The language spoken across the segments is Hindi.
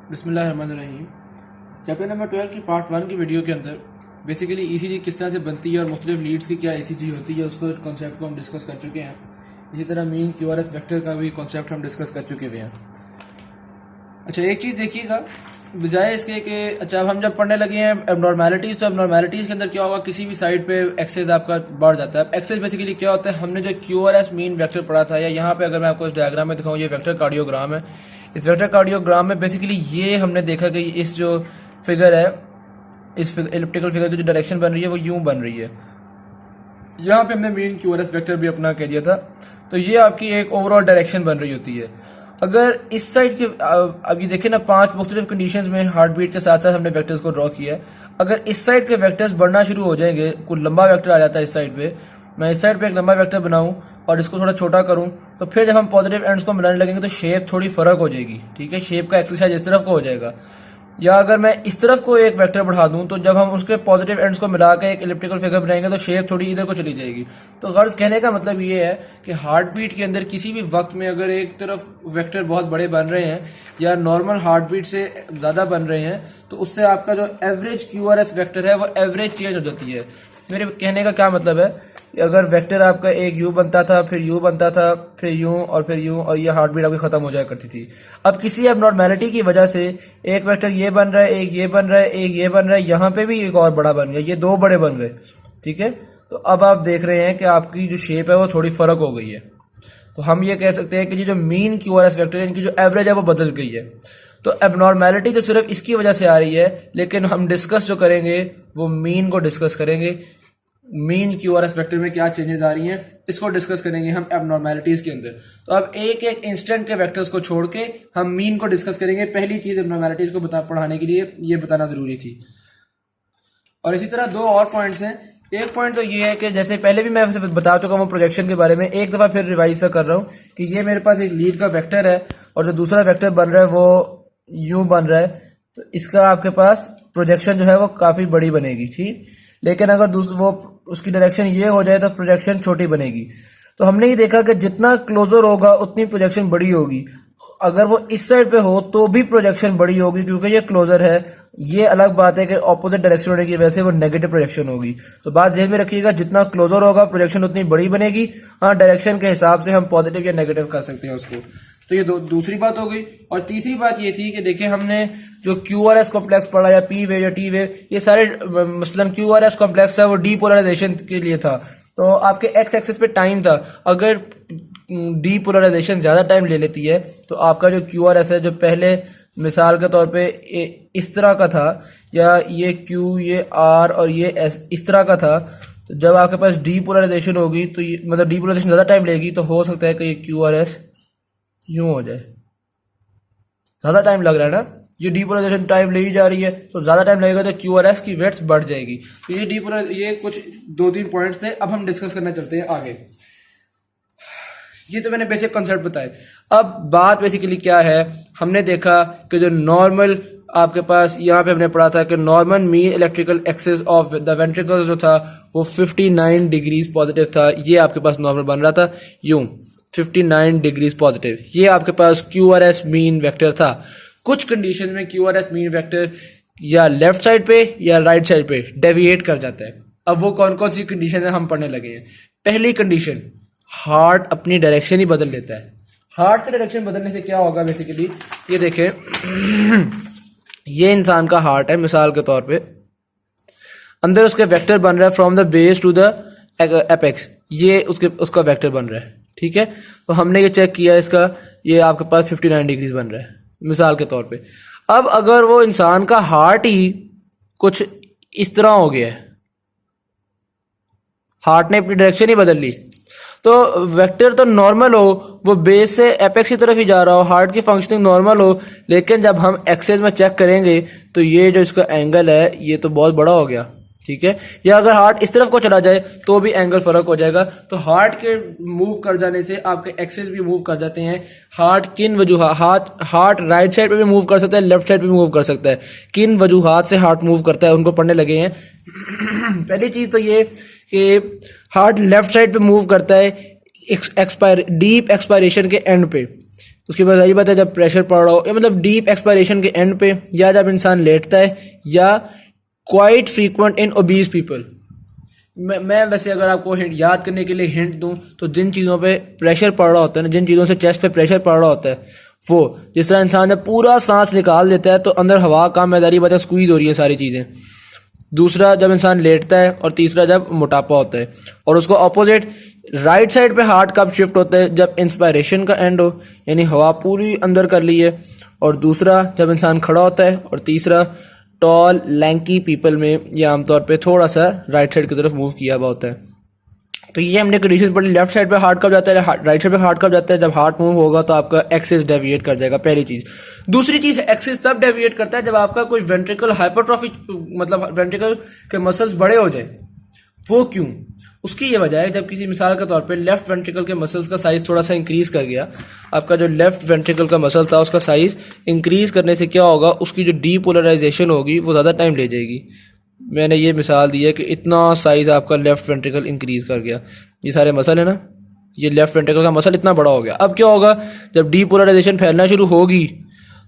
बिस्मिल्लाहिर्रहमानिर्रहीम। चैप्टर नंबर 12 की पार्ट 1 की वीडियो के अंदर बेसिकली ईसीजी किस तरह से बनती है और मुख्तलिफ लीड्स की क्या ईसीजी होती है उसको कॉन्सेप्ट को हम डिस्कस कर चुके हैं। इसी तरह मीन क्यूआरएस वेक्टर का भी कॉन्सेप्ट हम डिस्कस कर चुके हुए हैं। अच्छा, एक चीज़ देखिएगा, बजाय इसके कि अच्छा अब हम जब पढ़ने लगे हैं एबनॉर्मेलिटीज़, तो एबनॉर्मेलिटीज़ के अंदर क्या होगा, किसी भी साइड पे एक्सेस आपका बढ़ जाता है। एक्सेस बेसिकली क्या होता है, हमने जो क्यूआरएस मीन वेक्टर पढ़ा था, या यहाँ पे अगर मैं आपको इस डायग्राम में दिखाऊँ, ये वेक्टर कार्डियोग्राम है। इस वेक्टर कार्डियोग्राम में बेसिकली ये हमने देखा कि इस जो फिगर है, इस एलिप्टिकल फिगर की जो डायरेक्शन बन रही है वो यूं बन रही है। यहाँ पे हमने मीन क्यूआरएस वेक्टर भी अपना कह दिया था। तो ये आपकी एक ओवरऑल डायरेक्शन बन रही होती है। अगर इस साइड के अब ये देखें ना, 5 मुख्तलिफ कंडीशंस में हार्ट बीट के साथ साथ हमने वेक्टर्स को ड्रॉ किया है। अगर इस साइड के वेक्टर्स बढ़ना शुरू हो जाएंगे, कोई लंबा वेक्टर आ जाता है इस साइड पे, मैं इस साइड पे एक लंबा वेक्टर बनाऊं और इसको थोड़ा छोटा करूं, तो फिर जब हम पॉजिटिव एंड्स को मिलाने लगेंगे तो शेप थोड़ी फ़र्क हो जाएगी। ठीक है, शेप का एक्सरसाइज इस तरफ को हो जाएगा। या अगर मैं इस तरफ को एक वेक्टर बढ़ा दूं, तो जब हम उसके पॉजिटिव एंड्स को मिला के एक इलिप्टिकल फिगर बनाएंगे तो शेप थोड़ी इधर को चली जाएगी। तो गर्ज कहने का मतलब ये है कि हार्ट बीट के अंदर किसी भी वक्त में अगर एक तरफ वेक्टर बहुत बड़े बन रहे हैं या नॉर्मल हार्ट बीट से ज़्यादा बन रहे हैं, तो उससे आपका जो एवरेज क्यूआरएस वेक्टर है वो एवरेज चेंज हो जाती है। मेरे कहने का क्या मतलब है, अगर वेक्टर आपका एक यू बनता था, फिर यू बनता था, फिर यूं और फिर यूं, और ये हार्ट बीट आपकी खत्म हो जाया करती थी। अब किसी एबनॉर्मेलिटी की वजह से एक वेक्टर ये बन रहा है, एक ये बन रहा है, एक ये बन रहा है, यहाँ पे भी एक और बड़ा बन गया, ये 2 बड़े बन गए। ठीक है, तो अब आप देख रहे हैं कि आपकी जो शेप है वो थोड़ी फर्क हो गई है। तो हम ये कह सकते हैं कि ये जो मीन क्यूआरएस वेक्टर है, इनकी जो एवरेज है वो बदल गई है। तो एबनॉर्मेलिटी तो सिर्फ इसकी वजह से आ रही है, लेकिन हम डिस्कस जो करेंगे वो मीन को डिस्कस करेंगे। मीन क्यूआरएस वेक्टर में क्या चेंजेस आ रही हैं इसको डिस्कस करेंगे हम एबनॉर्मेलिटीज के अंदर। तो अब एक एक इंस्टेंट के वेक्टर्स को छोड़ के हम मीन को डिस्कस करेंगे। पहली चीज एबनॉर्मेलिटीज को पढ़ाने के लिए ये बताना जरूरी थी। और इसी तरह 2 और पॉइंट्स हैं। एक पॉइंट तो ये है कि जैसे पहले भी मैं आपसे बता चुका हूँ प्रोजेक्शन के बारे में, एक दफ़ा फिर रिवाइज सा कर रहा हूँ कि ये मेरे पास एक लीड का वेक्टर है और जो दूसरा वेक्टर बन रहा है वो यूं बन रहा है। तो इसका आपके पास प्रोजेक्शन जो है वो काफ़ी बड़ी बनेगी। ठीक, लेकिन अगर वो उसकी डायरेक्शन ये हो जाए तो प्रोजेक्शन छोटी बनेगी। तो हमने ये देखा कि जितना क्लोजर होगा उतनी प्रोजेक्शन बड़ी होगी। अगर वो इस साइड पे हो तो भी प्रोजेक्शन बड़ी होगी, क्योंकि ये क्लोजर है। ये अलग बात है कि ऑपोजिट डायरेक्शन होने की वजह से वो नेगेटिव प्रोजेक्शन होगी। तो बात ध्यान में रखिएगा, जितना क्लोजर होगा प्रोजेक्शन उतनी बड़ी बनेगी। हाँ, डायरेक्शन के हिसाब से हम पॉजिटिव या नेगेटिव कर सकते हैं उसको। तो ये दूसरी बात हो गई। और तीसरी बात ये थी कि देखिए, हमने जो क्यूआरएस कॉम्प्लेक्स पढ़ा या पी वेव या टी वेव, ये सारे मसलन क्यूआरएस कॉम्प्लेक्स है वो डीपोलराइजेशन के लिए था। तो आपके एक्स एक्सिस पे टाइम था। अगर डीपोलराइजेशन ज़्यादा टाइम ले लेती है तो आपका जो क्यूआरएस है, जो पहले मिसाल के तौर पे इस तरह का था, या ये क्यू, ये आर और ये एस इस तरह का था, तो जब आपके पास डीपोलराइजेशन होगी तो ये मतलब डीपोलराइजेशन ज़्यादा टाइम लेगी, तो हो सकता है कि ये क्यूआरएस यूं हो जाए। ज़्यादा टाइम लग रहा है ना, ये डीपोलराइजेशन टाइम ले ही जा रही है, तो ज़्यादा टाइम लगेगा तो क्यूआरएस की वेट्स बढ़ जाएगी। तो ये कुछ 2-3 पॉइंट्स थे। अब हम डिस्कस करना चलते हैं आगे। ये तो मैंने बेसिक कॉन्सेप्ट बताए। अब बात बेसिकली क्या है, हमने देखा कि जो नॉर्मल आपके पास यहाँ पे हमने पढ़ा था कि normal mean electrical axis of the ventricles जो था वो 59 डिग्रीज पॉजिटिव था। ये आपके पास नॉर्मल बन रहा था यूं 59 डिग्रीज पॉजिटिव। ये आपके पास क्यूआरएस मीन वेक्टर था। कुछ कंडीशन में क्यूआरएस मीन वेक्टर या लेफ्ट साइड पे या राइट साइड पे डेविएट कर जाता है। अब वो कौन कौन सी कंडीशन है हम पढ़ने लगे हैं। पहली कंडीशन, हार्ट अपनी डायरेक्शन ही बदल लेता है। हार्ट का डायरेक्शन बदलने से क्या होगा, बेसिकली ये देखें, ये इंसान का हार्ट है मिसाल के तौर पे, अंदर उसके वेक्टर बन रहा है from the base to the apex, ये उसका वेक्टर बन रहा है। ठीक है, तो हमने ये चेक किया, इसका ये आपके पास 59 डिग्रीज बन रहा है मिसाल के तौर पे। अब अगर वो इंसान का हार्ट ही कुछ इस तरह हो गया है, हार्ट ने अपनी डायरेक्शन ही बदल ली, तो वेक्टर तो नॉर्मल हो, वो बेस से एपेक्स की तरफ ही जा रहा हो, हार्ट की फंक्शनिंग नॉर्मल हो, लेकिन जब हम एक्सेस में चेक करेंगे तो ये जो इसका एंगल है ये तो बहुत बड़ा हो गया। ठीक है, या अगर हार्ट इस तरफ को चला जाए तो भी एंगल फर्क हो जाएगा। तो हार्ट के मूव कर जाने से आपके एक्सेस भी मूव कर जाते हैं। हार्ट किन वजूहात, हार्ट राइट साइड पे भी मूव कर सकता है, लेफ्ट साइड पे भी मूव कर सकता है। किन वजूहात से हार्ट मूव करता है उनको पढ़ने लगे हैं। पहली चीज तो ये कि हार्ट लेफ्ट साइड पे मूव करता है डीप एक्सपायरेशन के एंड पे। उसके बाद यही बात है जब प्रेशर पड़ रहा हो या मतलब डीप एक्सपायरेशन के एंड पे, या जब इंसान लेटता है, या क्वाइट फ्रीक्वेंट इन ओबीज पीपल। मैं वैसे अगर आपको याद करने के लिए हिंट दूं तो जिन चीज़ों पे प्रेशर पड़ रहा होता है ना, जिन चीज़ों से चेस्ट पे प्रेशर पड़ रहा होता है, वो जिस तरह इंसान जब पूरा सांस निकाल देता है तो अंदर हवा कम मैदारी बात है, स्क्वीज हो रही है सारी चीज़ें। दूसरा जब इंसान लेटता है, और तीसरा जब मोटापा होता है। और उसको अपोजिट राइट साइड पे हार्ट कब शिफ्ट होता है, जब इंस्पायरेशन का एंड हो, यानी हवा पूरी अंदर कर ली है। और दूसरा जब इंसान खड़ा होता है। और तीसरा टॉल लैंकी पीपल में ये आमतौर पे थोड़ा सा राइट साइड की तरफ मूव किया हुआ होता है। तो ये हमने कंडीशन पढ़ी। लेफ्ट साइड पे हार्ट कब जाता है, राइट साइड पे हार्ट कब जाता है, जब हार्ट मूव होगा तो आपका एक्सिस डेविएट कर जाएगा, पहली चीज। दूसरी चीज, एक्सिस तब डेविएट करता है जब आपका कोई वेंट्रिकल हाइपरट्रॉफी, मतलब वेंट्रिकल के मसल्स बड़े हो जाए। वो क्यों? उसकी ये वजह है, जब किसी मिसाल के तौर पे लेफ्ट वेंट्रिकल के मसल्स का साइज थोड़ा सा इंक्रीज कर गया, आपका जो लेफ्ट वेंट्रिकल का मसल था उसका साइज इंक्रीज करने से क्या होगा, उसकी जो डीपोलराइजेशन होगी वो ज़्यादा टाइम ले जाएगी। मैंने ये मिसाल दी है कि इतना साइज आपका लेफ्ट वेंट्रिकल इंक्रीज कर गया, ये सारे मसल है ना, ये लेफ्ट वेंट्रिकल का मसल इतना बड़ा हो गया। अब क्या होगा, जब डीपोलराइजेशन फैलना शुरू होगी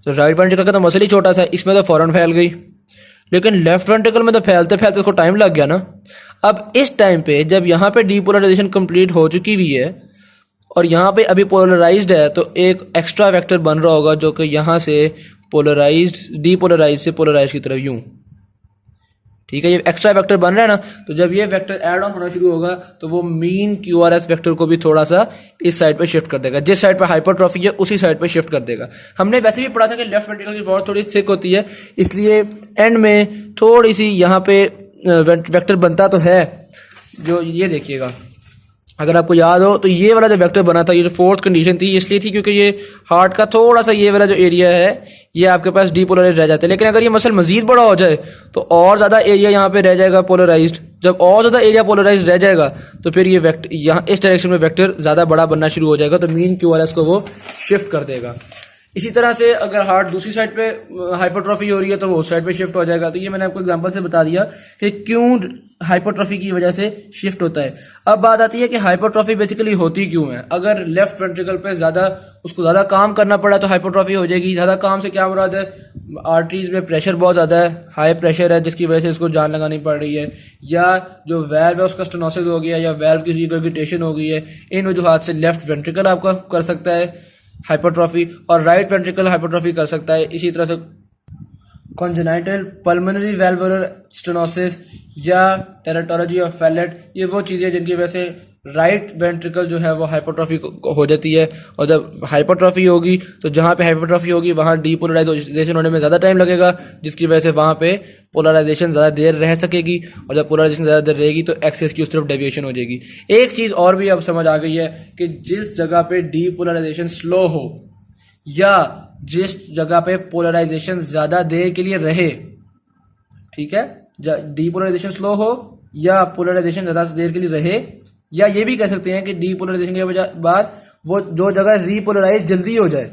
तो राइट वेंट्रिकल का तो मसल ही छोटा सा है, इसमें तो फ़ौरन फैल गई, लेकिन लेफ्ट वेंट्रिकल में तो फैलते फैलते उसको टाइम लग गया ना। अब इस टाइम पे जब यहाँ पे डीपोलराइजेशन कंप्लीट हो चुकी हुई है और यहाँ पे अभी पोलराइज्ड है, तो एक एक्स्ट्रा वेक्टर बन रहा होगा जो कि यहाँ से पोलराइज्ड डीपोलराइज से पोलराइज की तरफ यूं, ठीक है, ये एक्स्ट्रा वेक्टर बन रहा है ना। तो जब ये वेक्टर ऐड ऑन होना शुरू होगा तो वो मीन क्यूआरएस वेक्टर को भी थोड़ा सा इस साइड पे शिफ्ट कर देगा, जिस साइड पे हाइपरट्रॉफी है उसी साइड पे शिफ्ट कर देगा। हमने वैसे भी पढ़ा था कि लेफ्ट वेंट्रिकल की वॉल थोड़ी थिक होती है, इसलिए एंड में थोड़ी सी यहाँ पे वेक्टर बनता तो है। जो ये देखिएगा, अगर आपको याद हो तो ये वाला जो वेक्टर बना था, ये जो फोर्थ कंडीशन थी, इसलिए थी क्योंकि ये हार्ट का थोड़ा सा ये वाला जो एरिया है ये आपके पास डीपोलराइज रह जाता है। लेकिन अगर ये मसल मजीद बड़ा हो जाए तो और ज़्यादा एरिया यहाँ पे रह जाएगा पोलराइज्ड। जब और ज़्यादा एरिया पोलराइज रह जाएगा तो फिर ये वेक्टर यहाँ इस डायरेक्शन में वेक्टर ज़्यादा बड़ा बनना शुरू हो जाएगा, तो मीन क्यूआरएस को वो शिफ्ट कर देगा। इसी तरह से अगर हार्ट दूसरी साइड पे हाइपरट्रॉफी हो रही है तो वो उस साइड पे शिफ्ट हो जाएगा। तो ये मैंने आपको एग्जांपल से बता दिया कि क्यों हाइपरट्रॉफी की वजह से शिफ्ट होता है। अब बात आती है कि हाइपरट्रॉफी बेसिकली होती क्यों है। अगर लेफ्ट वेंट्रिकल पे उसको ज़्यादा काम करना पड़ा तो हाइपरट्रॉफी हो जाएगी। ज़्यादा काम से क्या मुराद है, आर्टरीज में प्रेशर बहुत ज़्यादा है, हाई प्रेशर है, जिसकी वजह से इसको जान लगानी पड़ रही है, या जो वेल्व है उसका स्टेनोसिस हो गया, या वेल्व की रिगर्गिटेशन हो गई है। इन वजूहात से लेफ्ट वेंट्रिकल आपका कर सकता है हाइपरट्रॉफी, और राइट वेंट्रिकल हाइपरट्रॉफी कर सकता है। इसी तरह से कॉन्जेनाइटल पल्मोनरी वेल्वुलर स्टेनोसिस या टेराटोलॉजी ऑफ फैलेट, ये वो चीज़ें जिनकी वजह से राइट वेंट्रिकल जो है वो हाइपरट्रॉफी हो जाती है। और जब हाइपरट्रॉफी होगी तो जहाँ पे हाइपरट्रॉफी होगी वहाँ डीपोलराइजेशन होने में ज़्यादा टाइम लगेगा, जिसकी वजह से वहाँ पे पोलराइजेशन ज़्यादा देर रह सकेगी, और जब पोलराइजेशन ज़्यादा देर रहेगी तो एक्सिस की उस तरफ डेविएशन हो जाएगी। एक चीज़ और भी अब समझ आ गई है कि जिस जगह पे डीपोलराइजेशन स्लो हो या जिस जगह पे पोलराइजेशन ज़्यादा देर के लिए रहे, ठीक है, डीपोलराइजेशन स्लो हो या पोलराइजेशन ज़्यादा देर के लिए रहे, या ये भी कह सकते हैं कि डीपोलराइजेशन के बाद वो जो जगह रीपोलराइज जल्दी हो जाए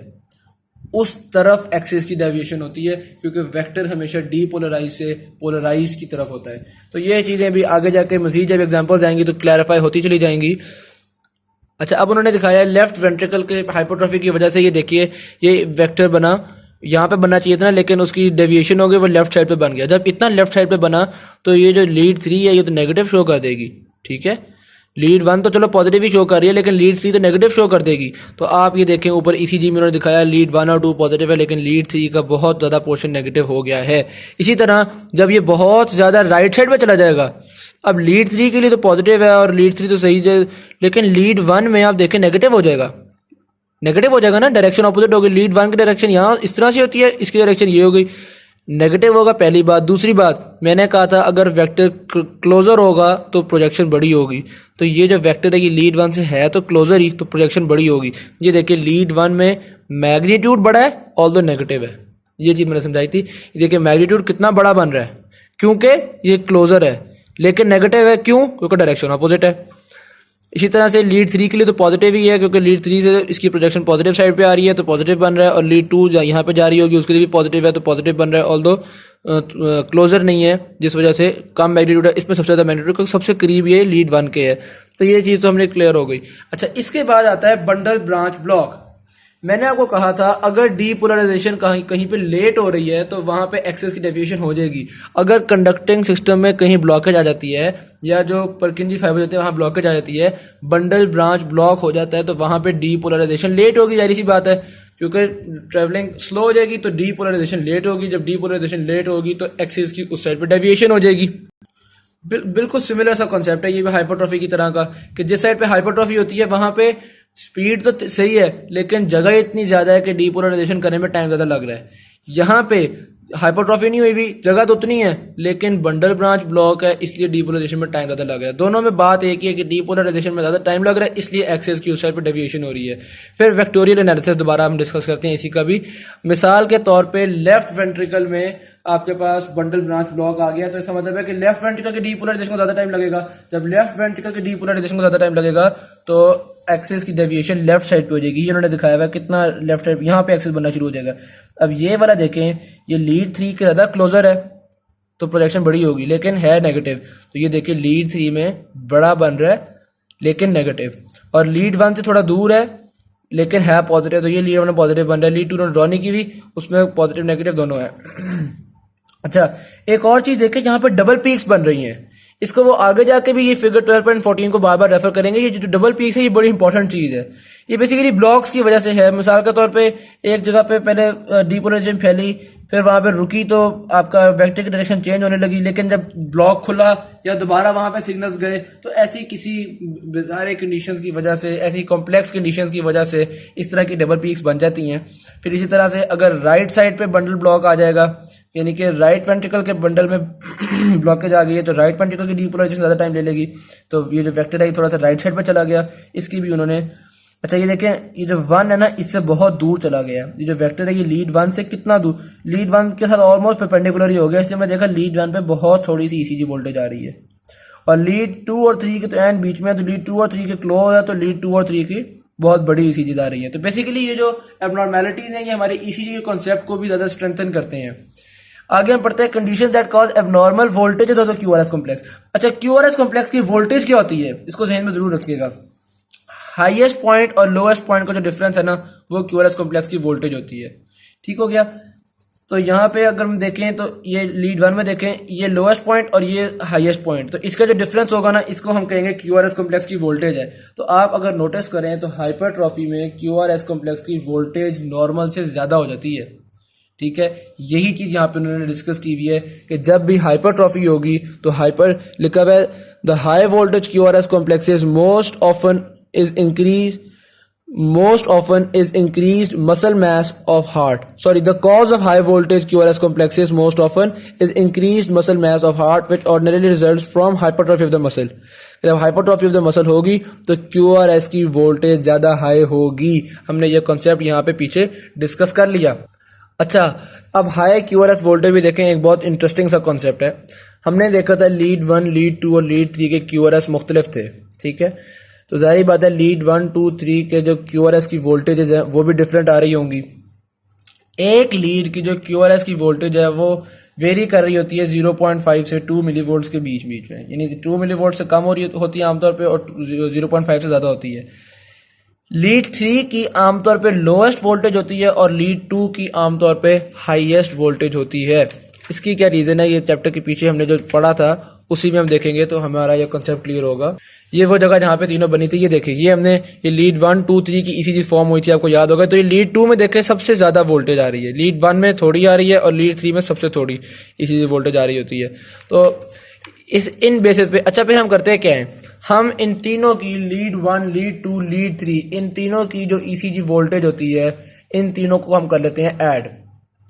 उस तरफ एक्सिस की डेविएशन होती है, क्योंकि वेक्टर हमेशा डीपोलराइज से पोलराइज की तरफ होता है। तो ये चीज़ें भी आगे जाके मजीद जब एग्जाम्पल्स आएंगी तो क्लैरिफाई होती चली जाएंगी। अच्छा, अब उन्होंने दिखाया लेफ्ट वेंट्रिकल के हाइपरट्रॉफी की वजह से, ये देखिए ये वेक्टर बना, यहाँ पे बनना चाहिए था ना, लेकिन उसकी डेविएशन हो गई, वो लेफ्ट साइड पे बन गया। जब इतना लेफ्ट साइड पे बना तो ये जो लीड 3 है ये तो नेगेटिव शो कर देगी, ठीक है। लीड 1 तो चलो पॉजिटिव ही शो कर रही है, लेकिन लीड 3 तो नेगेटिव शो कर देगी। तो आप ये देखें ऊपर ईसीजी में उन्होंने दिखाया लीड 1 और 2 पॉजिटिव है, लेकिन लीड 3 का बहुत ज़्यादा पोर्शन नेगेटिव हो गया है। इसी तरह जब ये बहुत ज़्यादा राइट साइड पे चला जाएगा, अब लीड 3 के लिए तो पॉजिटिव है और लीड 3 तो सही है, लेकिन लीड 1 में आप देखें नेगेटिव हो जाएगा, नेगेटिव हो जाएगा ना, डायरेक्शन ऑपोजिट होगी। लीड 1 की डायरेक्शन यहाँ इस तरह से होती है, इसकी डायरेक्शन ये हो गई, नेगेटिव होगा, पहली बात। दूसरी बात, मैंने कहा था अगर वेक्टर क्लोजर होगा तो प्रोजेक्शन बड़ी होगी, तो ये जो वेक्टर है ये लीड 1 से है तो क्लोजर ही, तो प्रोजेक्शन बड़ी होगी। ये देखिए लीड 1 में मैग्नीट्यूड बड़ा है ऑल्दो नेगेटिव है, ये चीज़ मैंने समझाई थी। ये देखिए मैग्नीट्यूड कितना बड़ा बन रहा है क्योंकि ये क्लोजर है, लेकिन नेगेटिव है क्यों, क्योंकि डायरेक्शन अपोजिट है। इसी तरह से लीड 3 के लिए तो पॉजिटिव ही है, क्योंकि लीड 3 से इसकी प्रोजेक्शन पॉजिटिव साइड पे आ रही है तो पॉजिटिव बन रहा है, और लीड 2 यहाँ पे जा रही होगी उसके लिए भी पॉजिटिव है तो पॉजिटिव बन रहा है, ऑल्दो क्लोजर नहीं है, जिस वजह से कम मैग्नीट्यूड है। इसमें सबसे ज़्यादा मैग्नीट्यूड सबसे करीब ये लीड 1 के है। तो ये चीज़ तो हमने क्लियर हो गई। अच्छा, इसके बाद आता है बंडल ब्रांच ब्लॉक। मैंने आपको कहा था अगर डीपोलराइजेशन कहीं पे लेट हो रही है तो वहां पे एक्सेस की डेविएशन हो जाएगी। अगर कंडक्टिंग सिस्टम में कहीं ब्लॉकेज आ जाती है या जो परकिंजी फाइबर होते हैं वहां ब्लॉकेज आ जाती है, बंडल ब्रांच ब्लॉक हो जाता है, तो वहां पे डीपोलराइजेशन लेट होगी, जाहिर सी बात है, क्योंकि ट्रेवलिंग स्लो हो जाएगी तो डीपोलराइजेशन लेट होगी। जब डीपोलराइजेशन लेट होगी तो एक्सेस की उस साइड पे डेविएशन हो जाएगी। बिल्कुल सिमिलर सा कॉन्सेप्ट है ये भी हाइपरट्रॉफी की तरह का, कि जिस साइड पे हाइपरट्रॉफी होती है वहां पे स्पीड तो सही है लेकिन जगह इतनी ज्यादा है कि डीपोलराइजेशन करने में टाइम ज्यादा लग रहा है। यहाँ पे हाइपरट्रॉफी नहीं हुई हुई, जगह तो उतनी है लेकिन बंडल ब्रांच ब्लॉक है, इसलिए डीपोलराइजेशन में टाइम ज्यादा लग रहा है। दोनों में बात एक ही है कि डीपोलराइजेशन में ज्यादा टाइम लग रहा है, इसलिए एक्सेस की उस साइड पर डेविएशन हो रही है। फिर वेक्टोरियल एनालिसिस दोबारा हम डिस्कस करते हैं इसी का भी। मिसाल के तौर पे लेफ्ट वेंट्रिकल में आपके पास बंडल ब्रांच ब्लॉक आ गया तो इसका मतलब है कि लेफ्ट वेंट्रिकल के डीपोलराइजेशन को ज्यादा टाइम लगेगा। जब लेफ्ट वेंट्रिकल के डीपोलराइजेशन को ज्यादा टाइम लगेगा तो एक्सेस की डेविएशन लेफ्ट साइड पे हो जाएगी। ये उन्होंने दिखाया हुआ कितना लेफ्ट साइड यहाँ पे एक्सेस बनना शुरू हो जाएगा। अब ये वाला देखें, ये लीड 3 के ज्यादा क्लोजर है तो प्रोजेक्शन बड़ी होगी लेकिन है नेगेटिव। तो ये देखिए लीड 3 में बड़ा बन रहा है लेकिन नेगेटिव, और लीड 1 से थोड़ा दूर है लेकिन है पॉजिटिव, तो ये लीड 1 पॉजिटिव बन रहा है। लीड 2 ने ड्रॉ नहीं की हुई, उसमें पॉजिटिव नेगेटिव दोनों है। अच्छा, एक और चीज देखें, यहाँ पे डबल पीक्स बन रही हैं। इसको वो आगे जाके भी ये फिगर 12.14 को बार बार रेफर करेंगे। ये जो डबल पीक्स है ये बड़ी इंपॉर्टेंट चीज है। ये बेसिकली ब्लॉक्स की वजह से है। मिसाल के तौर पे एक जगह पे पहले डीपोलराइजेशन फैली, फिर वहां पे रुकी तो आपका वेक्टर की डायरेक्शन चेंज होने लगी, लेकिन जब ब्लॉक खुला या दोबारा वहां पे सिग्नल्स गए तो ऐसी किसी बिज़ार कंडीशंस की वजह से, ऐसी कॉम्प्लेक्स कंडीशंस की वजह से इस तरह की डबल पीक्स बन जाती हैं। फिर इसी तरह से अगर राइट साइड पे बंडल ब्लॉक आ जाएगा, यानी कि राइट वेंट्रिकल के बंडल में ब्लॉकेज आ गई है तो राइट वेंट्रिकल की डीपोलराइजेशन ज़्यादा टाइम ले लेगी, तो ये जो वेक्टर है ये थोड़ा सा राइट साइड पे चला गया, इसकी भी उन्होंने। अच्छा, ये देखें, ये जो 1 है ना इससे बहुत दूर चला गया। ये जो वेक्टर है ये लीड 1 से कितना दूर, लीड 1 के साथ ऑलमोस्ट परपेंडिकुलर ही हो गया, इसलिए मैं देखा लीड 1 पे बहुत थोड़ी सी ईसीजी वोल्टेज आ रही है। और लीड 2 और 3 के तो एंड बीच में है, तो लीड 2 और 3 के क्लोज है, तो लीड 2 और 3 की बहुत बड़ी ईसीजी आ रही है। तो बेसिकली ये जो एबनॉर्मेलिटीज हैं ये हमारे ईसीजी के कॉन्सेप्ट को भी ज्यादा स्ट्रेंथन करते हैं। आगे हम पढ़ते हैं conditions that cause abnormal voltage of the QRS complex. अच्छा, क्यूआरएस कॉम्प्लेक्स की वोल्टेज क्या होती है इसको ज़हन में जरूर रखिएगा। हाईएस्ट पॉइंट और लोएस्ट पॉइंट का जो डिफरेंस है ना वो क्यूआरएस कॉम्प्लेक्स की वोल्टेज होती है। ठीक हो गया। तो यहाँ पे अगर हम देखें तो ये लीड 1 में देखें, ये लोएस्ट पॉइंट और ये हाईएस्ट पॉइंट, तो इसका जो डिफरेंस होगा ना इसको हम कहेंगे क्यूआरएस कॉम्प्लेक्स की वोल्टेज है। तो आप अगर नोटिस करें तो हाइपरट्रॉफी में क्यूआरएस कॉम्प्लेक्स की वोल्टेज नॉर्मल से ज़्यादा हो जाती है। ठीक है, यही चीज़ यहाँ पे उन्होंने डिस्कस की हुई है कि जब भी हाइपरट्रॉफी होगी तो हाइपर लिखा हुआ है the high voltage QRS complexes most often is increased muscle mass of heart. Sorry, the cause of high voltage QRS complexes most often is increased muscle mass of heart, which ordinarily results from hypertrophy of the muscle. जब hypertrophy of the muscle होगी तो QRS की वोल्टेज ज़्यादा हाई होगी। हमने ये कॉन्सेप्ट यहाँ पे पीछे डिस्कस कर लिया। अच्छा, अब हाई QRS वोल्टेज भी देखें, एक बहुत इंटरेस्टिंग सा कॉन्सेप्ट है। हमने देखा था लीड 1, लीड 2 और लीड 3 के QRS मुख्तलिफ थे। ठीक है, तो जाहिर बात है लीड 1, 2, 3 के जो क्यूआरएस की वोल्टेजेस है वो भी डिफरेंट आ रही होंगी। एक लीड की जो क्यूआरएस की वोल्टेज है वो वेरी कर रही होती है 0.5 से 2 मिलीवोल्ट्स के बीच में, यानी 2 मिलीवोल्ट से कम हो रही होती है आमतौर पे और 0.5 से ज़्यादा होती है। लीड 3 की आमतौर पे लोएस्ट वोल्टेज होती है और लीड 2 की आमतौर पे हाईएस्ट वोल्टेज होती है। इसकी क्या रीज़न है, ये चैप्टर के पीछे हमने जो पढ़ा था उसी में हम देखेंगे तो हमारा ये कंसेप्ट क्लियर होगा। ये वो जगह जहाँ पे तीनों बनी थी, ये देखिए, ये हमने ये लीड 1, 2, 3 की ईसीजी फॉर्म हुई थी, आपको याद होगा। तो ये लीड 2 में देखें सबसे ज़्यादा वोल्टेज आ रही है, लीड 1 में थोड़ी आ रही है और लीड 3 में सबसे थोड़ी ईसीजी वोल्टेज आ रही होती है। तो इन बेसिस पे अच्छा फिर हम करते हैं क्या है, हम इन तीनों की लीड 1, लीड 2, लीड 3 इन तीनों की जो ईसीजी वोल्टेज होती है इन तीनों को हम कर लेते हैं ऐड,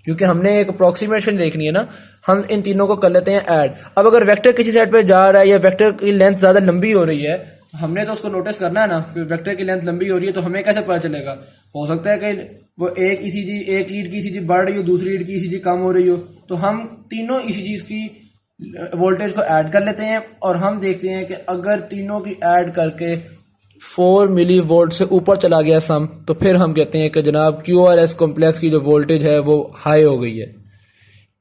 क्योंकि हमने एक अप्रोक्सीमेशन देखनी है ना, हम इन तीनों को कर लेते हैं ऐड। अब अगर वेक्टर किसी साइड पे जा रहा है या वेक्टर की लेंथ ज़्यादा लंबी हो रही है, हमने तो उसको नोटिस करना है ना कि वेक्टर की लेंथ लंबी हो रही है, तो हमें कैसे पता चलेगा। हो सकता है कि वो एक लीड की ईसीजी बढ़ रही हो, दूसरी लीड की ईसीजी कम हो रही हो, तो हम तीनों ईसीजीज की वोल्टेज को ऐड कर लेते हैं और हम देखते हैं कि अगर तीनों की ऐड करके 4 मिली वोल्ट से ऊपर चला गया सम, तो फिर हम कहते हैं कि जनाब क्यूआरएस कॉम्प्लेक्स की जो वोल्टेज है वो हाई हो गई है।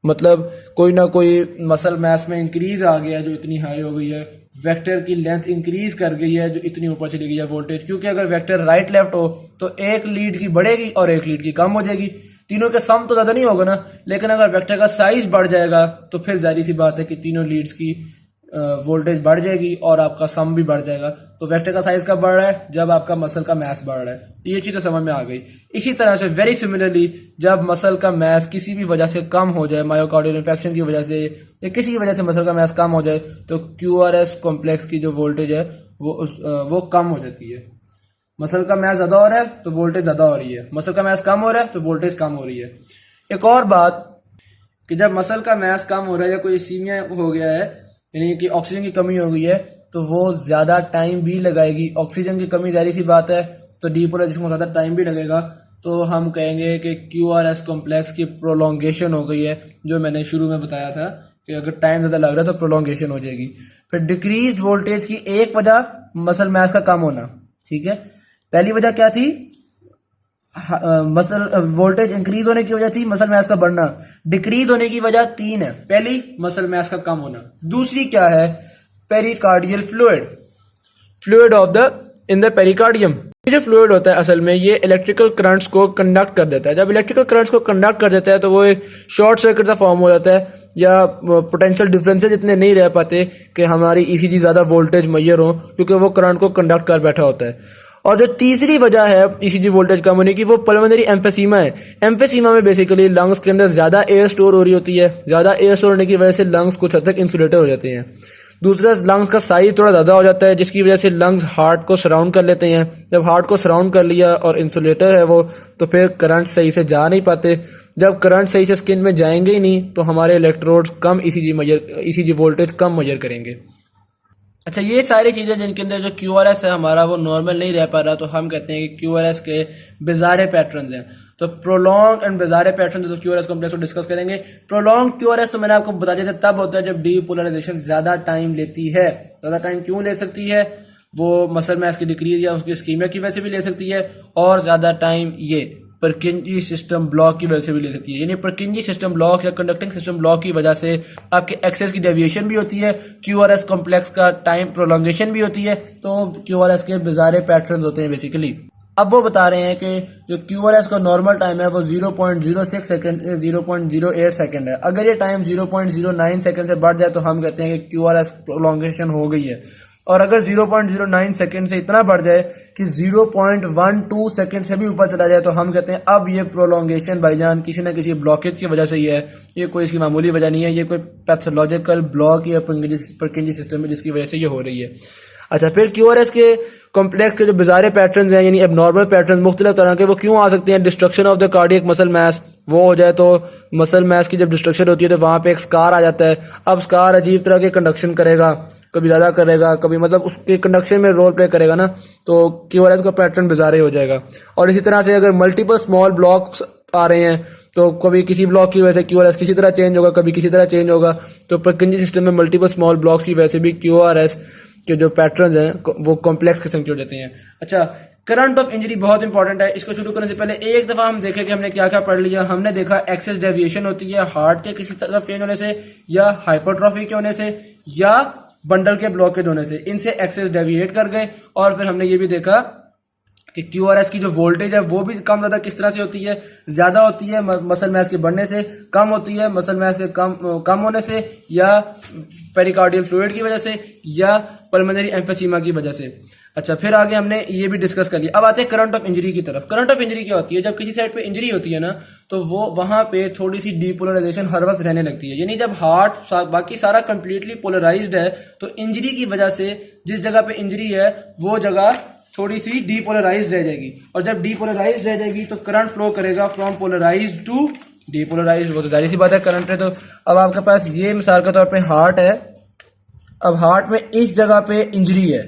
मतलब कोई ना कोई मसल मास में इंक्रीज आ गया जो इतनी हाई हो गई है, वेक्टर की लेंथ इंक्रीज कर गई है जो इतनी ऊपर चली गई है वोल्टेज, क्योंकि अगर वेक्टर राइट लेफ्ट हो तो एक लीड की बढ़ेगी और एक लीड की कम हो जाएगी, तीनों के सम तो ज़्यादा नहीं होगा ना। लेकिन अगर वेक्टर का साइज बढ़ जाएगा तो फिर जाहिर सी बात है कि तीनों लीड्स की वोल्टेज बढ़ जाएगी और आपका सम भी बढ़ जाएगा। तो वेक्टर का साइज कब बढ़ रहा है? जब आपका मसल का मैस बढ़ रहा है। ये चीज़ तो समझ में आ गई। इसी तरह से वेरी सिमिलरली जब मसल का मैस किसी भी वजह से कम हो जाए, मायोकार्डियल इन्फेक्शन की वजह से या किसी वजह से मसल का मैस कम हो जाए, तो QRS कॉम्प्लेक्स की जो वोल्टेज है वो कम हो जाती है। मसल का मैस ज़्यादा हो रहा है तो वोल्टेज ज़्यादा हो रही है, मसल का मैस कम हो रहा है तो वोल्टेज कम हो रही है। एक और बात कि जब मसल का मैस कम हो रहा है या कोई इसीमिया हो गया है, यानी कि ऑक्सीजन की कमी हो गई है, तो वो ज़्यादा टाइम भी लगाएगी। ऑक्सीजन की कमी जाहिर सी बात है तो डीपोलराइजेशन को ज़्यादा टाइम भी लगेगा। तो हम कहेंगे कि QRS कॉम्प्लेक्स की प्रोलोंगेशन हो गई है, जो मैंने शुरू में बताया था कि अगर टाइम ज़्यादा लग रहा है तो प्रोलोंगेशन हो जाएगी। फिर डिक्रीज्ड वोल्टेज की एक वजह मसल मैस का कम होना, ठीक है। पहली वजह क्या थी? मसल वोल्टेज इंक्रीज होने की वजह थी मसल मैस का बढ़ना। डिक्रीज होने की वजह 3 है। पहली, मसल मैस का कम होना। दूसरी क्या है? Pericardial fluid of the in the pericardium. जो फ्लूइड होता है असल में ये इलेक्ट्रिकल करंट्स को कंडक्ट कर देता है। जब इलेक्ट्रिकल करंट्स को कंडक्ट कर देता है तो वो एक शॉर्ट सर्किट सा फॉर्म हो जाता है, या पोटेंशियल डिफरेंसेस इतने नहीं रह पाते कि हमारी ECG ज़्यादा वोल्टेज मैयर हो, क्योंकि वो करंट को कंडक्ट कर बैठा होता है। और जो तीसरी वजह है ECG वोल्टेज कम होने की, वो पल्मोनरी एम्फेसीमा है। एम्फेसीमा में बेसिकली लंग्स के अंदर ज़्यादा एयर स्टोर हो रही होती है। ज़्यादा एयर स्टोर होने की वजह से लंग्स कुछ हद तक इंसुलेटेड हो जाते हैं। दूसरा, लंग्स का साइज थोड़ा ज़्यादा हो जाता है, जिसकी वजह से लंग्स हार्ट को सराउंड कर लेते हैं। जब हार्ट को सराउंड कर लिया और इंसुलेटर है वो, तो फिर करंट सही से जा नहीं पाते। जब करंट सही से स्किन में जाएंगे ही नहीं तो हमारे इलेक्ट्रोड्स कम ECG वोल्टेज कम मेजर करेंगे। अच्छा, ये सारी चीज़ें जिनके अंदर जो QRS है हमारा वो नॉर्मल नहीं रह पा रहा, तो हम कहते हैं कि QRS के बिजारे पैटर्न्स हैं। तो प्रोलॉन्ग एंड बिजारे पैटर्न तो QRS कॉम्प्लेक्स को डिस्कस करेंगे। प्रोलॉन्ग QRS तो मैंने आपको बता दिया था तब होता है जब डीपोलराइजेशन ज़्यादा टाइम लेती है। ज़्यादा टाइम क्यों ले सकती है? वो मसल मैस की डिक्रीज या उसकी स्कीमिया की वजह से भी ले सकती है, और ज़्यादा टाइम ये परकिंजी सिस्टम ब्लॉक की वजह से भी ले सकती है। यानी परकिंजी सिस्टम ब्लॉक या कंडक्टिंग सिस्टम ब्लॉक की वजह से आपके एक्सेस की डेविएशन भी होती है, QRS कॉम्प्लेक्स का टाइम प्रोलॉन्गेशन भी होती है। तो QRS के बिजारे पैटर्न्स होते हैं बेसिकली। अब वो बता रहे हैं कि जो QRS का नॉर्मल टाइम है वो 0.06 सेकंड से 0.08 सेकंड है। अगर ये टाइम 0.09 सेकंड से बढ़ जाए तो हम कहते हैं कि QRS प्रोलॉन्गेशन हो गई है। और अगर 0.09 सेकंड से इतना बढ़ जाए कि 0.12 सेकंड से भी ऊपर चला जाए तो हम कहते हैं अब ये प्रोलॉन्गेशन भाईजान किसी न किसी ब्लॉकेज की वजह से ही है। ये कोई इसकी मामूली वजह नहीं है, ये कोई पैथोलॉजिकल ब्लॉक या परकिंजी सिस्टम है जिसकी वजह से ये हो रही है। अच्छा, फिर QRS के कॉम्प्लेक्स के जो बिजारे पैटर्न हैं, यानी एबनॉर्मल पैटर्न मुख्तलिफ तरह के, वो क्यों आ सकते हैं? Destruction of the cardiac muscle mass, वो हो जाए तो मसल मैस की जब डिस्ट्रक्शन होती है तो वहाँ पे एक स्कार आ जाता है। अब स्कार अजीब तरह के कंडक्शन करेगा, कभी ज़्यादा करेगा, कभी मतलब उसके कंडक्शन में रोल प्ले करेगा ना, तो QRS का पैटर्न बिजारे हो जाएगा। और इसी तरह से अगर मल्टीपल स्मॉल ब्लॉक्स आ रहे हैं तो कभी किसी ब्लॉक की वजह से QRS किसी तरह चेंज होगा, कभी किसी तरह चेंज होगा। तो परकिंजी सिस्टम में मल्टीपल स्मॉल ब्लॉक्स की वजह से भी QRS के जो पैटर्न्स हैं वो कॉम्प्लेक्स किस्म के हो जाते हैं। अच्छा, करंट ऑफ इंजरी बहुत इंपॉर्टेंट है। इसको शुरू करने से पहले एक दफ़ा हम देखें कि हमने क्या क्या पढ़ लिया। हमने देखा एक्सेस डेविएशन होती है हार्ट के किसी तरफ चेंज होने से, या हाइपरट्रॉफी के होने से, या बंडल के ब्लॉकेज होने से। इनसे एक्सेस डेविएट कर गए। और फिर हमने ये भी देखा कि QRS की जो वोल्टेज है वो भी कम ज़्यादा किस तरह से होती है। ज़्यादा होती है मसल मैस के बढ़ने से, कम होती है मसल मैस के कम होने से, या पेरिकार्डियल फ्लूइड की वजह से, या पल्मोनरी एम्फीसीमा की वजह से। अच्छा, फिर आगे हमने ये भी डिस्कस कर लिया। अब आते हैं करंट ऑफ इंजरी की तरफ। करंट ऑफ इंजरी क्या होती है? जब किसी साइड पे इंजरी होती है ना तो वो वहाँ पे थोड़ी सी डीपोलराइजेशन हर वक्त रहने लगती है। यानी जब हार्ट बाकी सारा कंप्लीटली पोलराइज्ड है तो इंजरी की वजह से जिस जगह पे इंजरी है वो जगह थोड़ी सी डीपोलराइज्ड रह जाएगी। और जब डीपोलराइज्ड रह जाएगी तो करंट फ्लो करेगा फ्रॉम पोलराइज्ड टू डीपोलराइज्ड। वो तो जाहिर सी बात है करंट है। तो अब आपके पास ये मिसाल के तौर पे हार्ट है। अब हार्ट में इस जगह पे इंजरी है।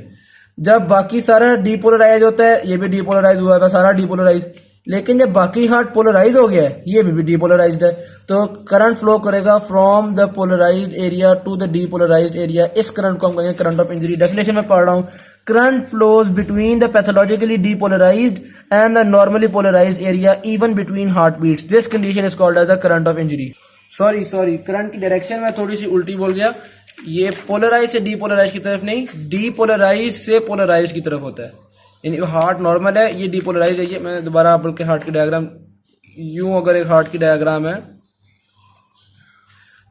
जब बाकी सारा डीपोलराइज होता है, ये भी डीपोलराइज हुआ है, सारा डीपोलराइज। लेकिन जब बाकी हार्ट पोलराइज हो गया है, ये भी डीपोलराइज्ड है, तो करंट फ्लो करेगा from the polarized area to the depolarized area. इस करंट को हम कहेंगे करंट ऑफ इंजरी। डेफिनेशन में पढ़ रहा हूँ। Current flows between the pathologically depolarized and the normally polarized area even between heart beats. This condition is called as a current of injury. Sorry current की डायरेक्शन में थोड़ी सी उल्टी बोल गया। ये पोलराइज से डीपोलराइज की तरफ नहीं, डीपोलराइज से पोलराइज की तरफ होता है। यानी हार्ट नॉर्मल है, ये डीपोलराइज है। ये मैं दोबारा बल्कि हार्ट की डायग्राम यूं, अगर एक हार्ट की डायग्राम है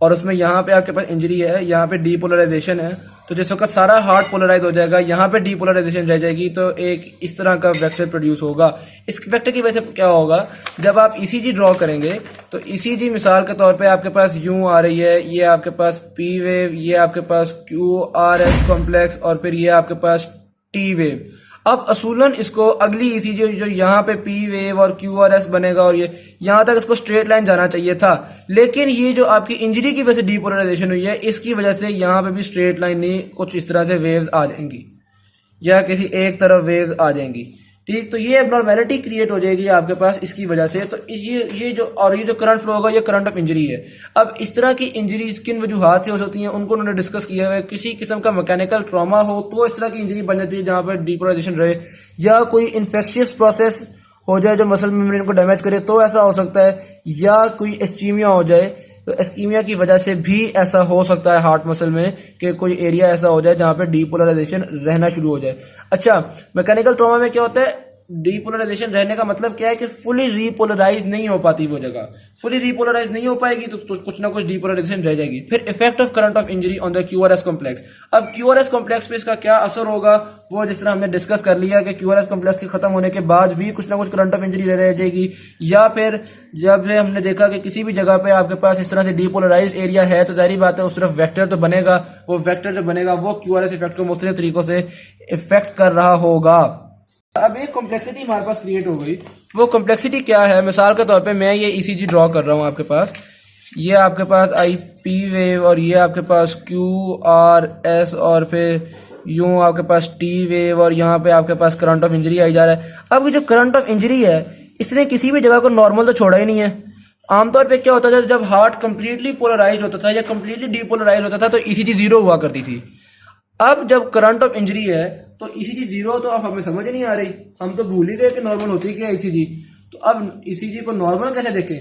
और उसमें यहाँ पे आपके पास इंजरी है, यहाँ पे डीपोलराइजेशन है, तो जिस वक्त सारा हार्ट पोलराइज हो जाएगा, यहाँ पे डीपोलराइजेशन रह जाएगी, तो एक इस तरह का वेक्टर प्रोड्यूस होगा। इस वेक्टर की वजह से क्या होगा, जब आप ईसीजी ड्रॉ करेंगे तो ईसीजी मिसाल के तौर पे आपके पास यूं आ रही है, ये आपके पास पी वेव, ये आपके पास क्यू आर एस कॉम्प्लेक्स और फिर ये आपके पास टी वेव। अब असूलन इसको अगली ईसीजी जो यहाँ पे पी वेव और क्यू आर एस बनेगा और ये यहाँ तक इसको स्ट्रेट लाइन जाना चाहिए था, लेकिन ये जो आपकी इंजरी की वजह से डीपोलराइजेशन हुई है, इसकी वजह से यहाँ पे भी स्ट्रेट लाइन नहीं, कुछ इस तरह से वेव्स आ जाएंगी या किसी एक तरफ वेव्स आ जाएंगी। ठीक, तो ये एबनॉर्मेलिटी क्रिएट हो जाएगी आपके पास इसकी वजह से। तो ये जो करंट फ्लो होगा, ये करंट ऑफ इंजरी है। अब इस तरह की इंजरी किन वजूहात से हो सकती हैं, उनको उन्होंने डिस्कस किया हुआ है। किसी किस्म का मैकेनिकल ट्रॉमा हो तो इस तरह की इंजरी बन जाती है जहाँ पर डीपोलराइजेशन रहे, या कोई इन्फेक्शियस प्रोसेस हो जाए जो मसल मेम्ब्रेन को डैमेज करे तो ऐसा हो सकता है, या कोई एस्कीमिया हो जाए तो एस्कीमिया की वजह से भी ऐसा हो सकता है हार्ट मसल में कि कोई एरिया ऐसा हो जाए जहाँ पे डीपोलराइजेशन रहना शुरू हो जाए। अच्छा, मैकेनिकल ट्रॉमा में क्या होता है, डीपोलराइजेशन रहने का मतलब क्या है कि फुली रीपोलराइज नहीं हो पाती वो जगह, फुली रीपोलराइज नहीं हो पाएगी तो कुछ ना कुछ डीपोलराइजेशन रह जाएगी। फिर effect of current of injury on the QRS complex. अब क्यूआरएस कॉम्प्लेक्स पे इसका क्या असर होगा, वो जिस तरह हमने डिस्कस कर लिया कि क्यूआरएस कॉम्प्लेक्स के खत्म होने के बाद भी कुछ ना कुछ करंट ऑफ इंजरी रह जाएगी, या फिर जब हमने देखा कि किसी भी जगह पे आपके पास इस तरह से डीपोलराइज एरिया है तो जाहिर बात है उस तरफ वेक्टर तो बनेगा, वो वेक्टर जो बनेगा वो क्यूआरएस इफेक्ट को मुख्तलिफ तरीकों से इफेक्ट कर रहा होगा। अब एक कॉम्प्लेक्सिटी हमारे पास क्रिएट हो गई। वो कॉम्प्लेक्सिटी क्या है, मिसाल के तौर पे मैं ये ईसीजी ड्रॉ कर रहा हूँ आपके पास, ये आपके पास आई पी वेव और ये आपके पास क्यू आर एस और फिर यूं आपके पास टी वेव और यहाँ पे आपके पास करंट ऑफ इंजरी आई जा रहा है। अब ये जो करंट ऑफ इंजरी है इसने किसी भी जगह को नॉर्मल तो छोड़ा ही नहीं है। आमतौर पे क्या होता था, जब हार्ट कंप्लीटली पोलराइज होता था या कंप्लीटली डीपोलराइज होता था तो ईसीजी जीरो हुआ करती थी। अब जब करंट ऑफ इंजरी है तो ईसीजी जीरो, तो अब हमें समझ नहीं आ रही, हम तो भूल ही गए कि नॉर्मल होती क्या ईसीजी। तो अब ईसीजी को नॉर्मल कैसे देखें,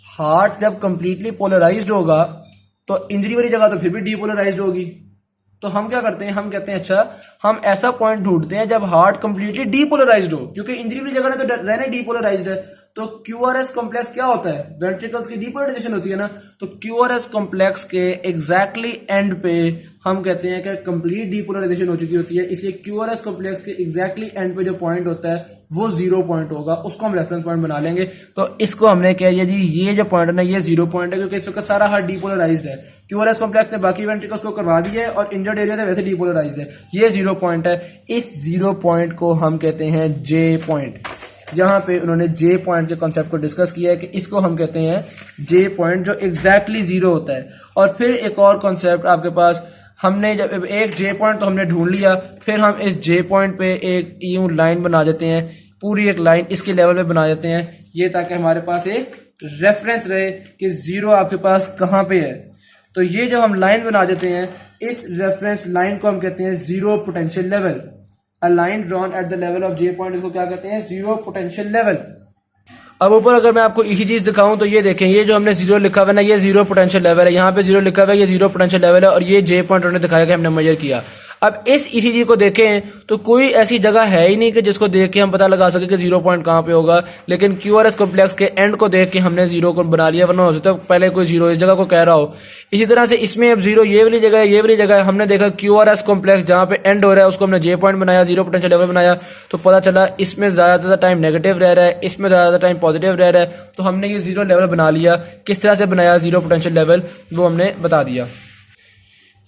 हार्ट जब कंप्लीटली पोलराइज्ड होगा तो इंजरी वाली जगह तो फिर भी डीपोलराइज्ड होगी। तो हम क्या करते हैं, हम कहते हैं अच्छा हम ऐसा पॉइंट ढूंढते हैं जब हार्ट कंप्लीटली डीपोलराइज्ड हो, क्योंकि इंजरी वाली जगह ने तो रहना डीपोलराइज्ड है। तो क्यूआरएस कॉम्प्लेक्स क्या होता है, वेंट्रिकल्स की डीपोलराइजेशन होती है ना, तो क्यूआरएस कॉम्प्लेक्स के एग्जैक्टली एंड पे हम कहते हैं कि कंप्लीट डीपोलराइजेशन हो चुकी होती है, इसलिए क्यूआरएस कॉम्प्लेक्स के एग्जैक्टली एंड पे जो पॉइंट होता है वो 0 पॉइंट होगा, उसको हम रेफरेंस पॉइंट बना लेंगे। तो इसको हमने कह दिया जी ये जो पॉइंट है ना ये 0 पॉइंट है, क्योंकि इस वक्त सारा हार्ट डीपोलराइज्ड है। क्यूआरएस कॉम्प्लेक्स ने बाकी वेंट्रिकल्स को करवा दिया है और इंजर्ड एरिया से वैसे डीपोलराइज्ड है, ये 0 पॉइंट है। इस 0 पॉइंट को हम कहते हैं जे पॉइंट। यहाँ पे उन्होंने जे पॉइंट के कॉन्सेप्ट को डिस्कस किया है कि इसको हम कहते हैं जे पॉइंट, जो एग्जैक्टली 0 होता है। और फिर एक और कॉन्सेप्ट आपके पास, हमने जब एक जे पॉइंट तो हमने ढूंढ लिया, फिर हम इस जे पॉइंट पे एक यूं लाइन बना देते हैं, पूरी एक लाइन इसके लेवल पे बना देते हैं, ये ताकि हमारे पास एक रेफरेंस रहे कि 0 आपके पास कहाँ पे है। तो ये जो हम लाइन बना देते हैं, इस रेफरेंस लाइन को हम कहते हैं 0 potential level. A line drawn at the level of J point, इसको क्या कहते हैं, 0 पोटेंशियल लेवल। अब ऊपर अगर मैं आपको इसी चीज दिखाऊं तो ये देखें, ये जो हमने 0 लिखा हुआ है ना, ये 0 पोटेंशियल लेवल है, यहाँ पे 0 लिखा हुआ है, ये 0 पोटेंशियल लेवल है, और ये जे पॉइंट उन्होंने दिखाया कि हमने मेजर किया। अब इस ईसीजी को देखें तो कोई ऐसी जगह है ही नहीं कि जिसको देख के हम पता लगा सके कि 0 पॉइंट कहाँ पे होगा, लेकिन क्यूआरएस कॉम्प्लेक्स के एंड को देख के हमने 0 को बना लिया, वरना हो सकता है पहले कोई 0 इस जगह को कह रहा हो। इसी तरह से इसमें अब 0 ये वाली जगह है, ये वाली जगह है, हमने देखा क्यूआरएस कॉम्प्लेक्स जहाँ पे एंड हो रहा है उसको हमने जे पॉइंट बनाया, 0 पोटेंशियल लेवल बनाया, तो पता चला इसमें ज़्यादातर टाइम नेगेटिव रह रहा है, इसमें ज़्यादातर टाइम पॉजिटिव रह रहा है, तो हमने ये 0 लेवल बना लिया। किस तरह से बनाया 0 पोटेंशियल लेवल, वो हमने बता दिया।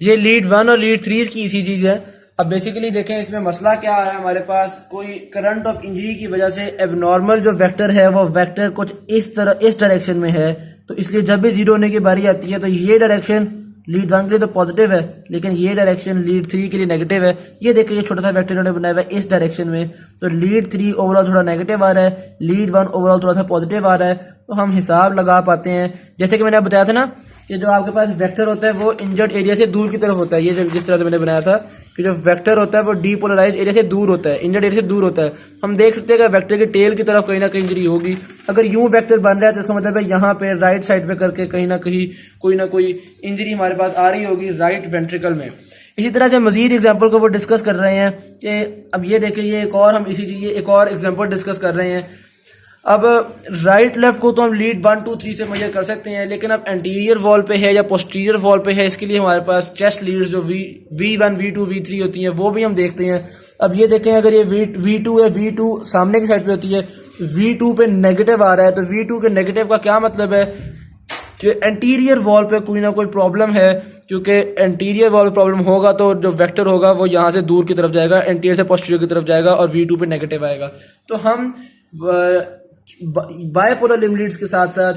ये लीड 1 और लीड 3 की ईसीजीज है। अब बेसिकली देखें इसमें मसला क्या है, हमारे पास कोई करंट ऑफ इंजरी की वजह से एबनॉर्मल जो वेक्टर है वो वेक्टर कुछ इस तरह इस डायरेक्शन में है, तो इसलिए जब भी 0 होने की बारी आती है तो ये डायरेक्शन लीड 1 के लिए तो पॉजिटिव है, लेकिन ये डायरेक्शन लीड 3 के लिए नेगेटिव है। ये देखिए ये छोटा सा वेक्टर इन्होंने बनाया हुआ है इस डायरेक्शन में, तो लीड 3 ओवरऑल थोड़ा नेगेटिव आ रहा है, लीड 1 ओवरऑल थोड़ा सा पॉजिटिव आ रहा है। तो हम हिसाब लगा पाते हैं, जैसे कि मैंने बताया था ना कि जो आपके पास वेक्टर होता है वो इंजर्ड एरिया से दूर की तरफ होता है। ये जो जिस तरह से मैंने बनाया था कि जो वेक्टर होता है वो डीपोलराइज एरिया से दूर होता है, इंजर्ड एरिया से दूर होता है। हम देख सकते हैं कि वेक्टर के टेल की तरफ कहीं ना कहीं इंजरी होगी। अगर यूं वेक्टर बन रहा है तो इसका मतलब है यहाँ पे राइट साइड पे करके कहीं ना कोई इंजरी हमारे पास आ रही होगी राइट वेंट्रिकल में। इसी तरह से मजीद एग्जाम्पल को वो डिस्कस कर रहे हैं कि अब ये देखिए ये एक और हम ये एक और एग्जाम्पल डिस्कस कर रहे हैं। अब राइट लेफ्ट को तो हम लीड 1 2 3 से मेजर कर सकते हैं, लेकिन अब एंटीरियर वॉल पे है या पोस्टीरियर वॉल पे है, इसके लिए हमारे पास चेस्ट लीड्स जो V1 V2 V3 होती हैं वो भी हम देखते हैं। अब ये देखें अगर ये V2 है, V2 सामने की साइड पे होती है, V2 पे नेगेटिव आ रहा है, तो V2 के नेगेटिव का क्या मतलब है कि एंटीरियर वॉल पे कोई ना कोई प्रॉब्लम है, क्योंकि एंटीरियर वॉल पे प्रॉब्लम होगा तो जो वेक्टर होगा वो यहाँ से दूर की तरफ जाएगा, एंटीरियर से पोस्टीरियर की तरफ जाएगा और V2 पे नेगेटिव आएगा। तो हम बायपोलर लिम्ब लीड्स के साथ साथ